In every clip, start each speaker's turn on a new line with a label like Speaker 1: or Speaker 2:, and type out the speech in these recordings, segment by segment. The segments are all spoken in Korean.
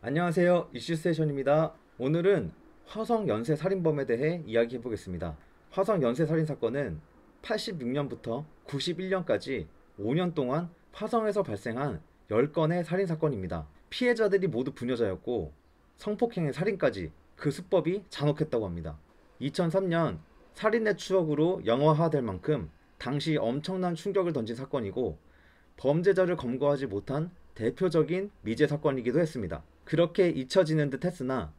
Speaker 1: 안녕하세요, 이슈스테이션입니다. 오늘은 화성 연쇄 살인범에 대해 이야기해 보겠습니다. 화성 연쇄 살인 사건은 86년부터 91년까지 5년 동안 화성에서 발생한 10건의 살인 사건입니다. 피해자들이 모두 부녀자였고 성폭행의 살인까지 그 수법이 잔혹했다고 합니다. 2003년 살인의 추억으로 영화화될 만큼 당시 엄청난 충격을 던진 사건이고 범죄자를 검거하지 못한 대표적인 미제 사건이기도 했습니다. 그렇게 잊혀지는 듯 했으나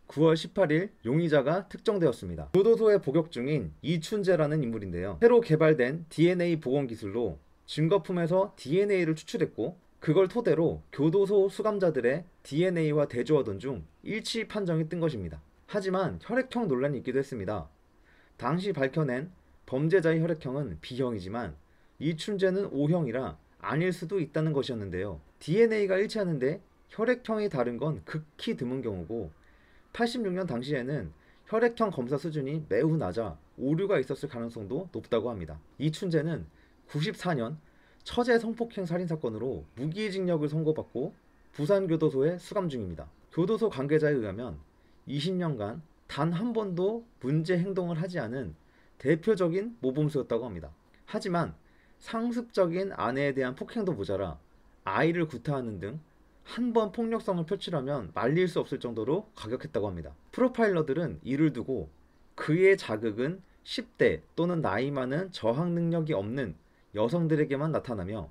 Speaker 1: 9월 18일 용의자가 특정되었습니다. 교도소에 복역 중인 이춘재라는 인물인데요. 새로 개발된 DNA 복원 기술로 증거품에서 DNA를 추출했고 그걸 토대로 교도소 수감자들의 DNA와 대조하던 중 일치 판정이 뜬 것입니다. 하지만 혈액형 논란이 있기도 했습니다. 당시 밝혀낸 범죄자의 혈액형은 B형이지만 이춘재는 O형이라 아닐 수도 있다는 것이었는데요. DNA가 일치하는데 혈액형이 다른 건 극히 드문 경우고 86년 당시에는 혈액형 검사 수준이 매우 낮아 오류가 있었을 가능성도 높다고 합니다. 이춘재는 94년 처제 성폭행 살인사건으로 무기징역을 선고받고 부산교도소에 수감 중입니다. 교도소 관계자에 의하면 20년간 단 한 번도 문제 행동을 하지 않은 대표적인 모범수였다고 합니다. 하지만 상습적인 아내에 대한 폭행도 모자라 아이를 구타하는 등 한 번 폭력성을 표출하면 말릴 수 없을 정도로 과격했다고 합니다. 프로파일러들은 이를 두고 그의 자극은 10대 또는 나이 많은 저항 능력이 없는 여성들에게만 나타나며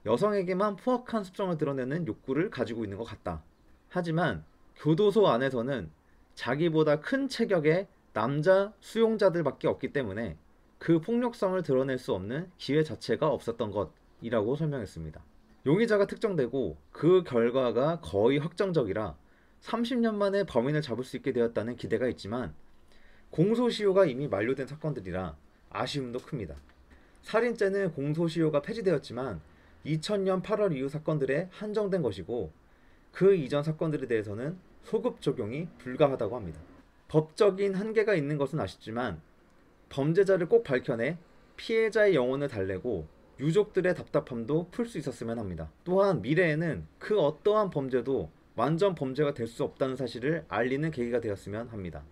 Speaker 1: 여성에게만 포악한 습성을 드러내는 욕구를 가지고 있는 것 같다. 하지만 교도소 안에서는 자기보다 큰 체격의 남자 수용자들밖에 없기 때문에 그 폭력성을 드러낼 수 없는 기회 자체가 없었던 것이라고 설명했습니다. 용의자가 특정되고 그 결과가 거의 확정적이라 30년 만에 범인을 잡을 수 있게 되었다는 기대가 있지만 공소시효가 이미 만료된 사건들이라 아쉬움도 큽니다. 살인죄는 공소시효가 폐지되었지만 2000년 8월 이후 사건들에 한정된 것이고 그 이전 사건들에 대해서는 소급 적용이 불가하다고 합니다. 법적인 한계가 있는 것은 아쉽지만 범죄자를 꼭 밝혀내 피해자의 영혼을 달래고 유족들의 답답함도 풀 수 있었으면 합니다. 또한 미래에는 그 어떠한 범죄도 완전 범죄가 될 수 없다는 사실을 알리는 계기가 되었으면 합니다.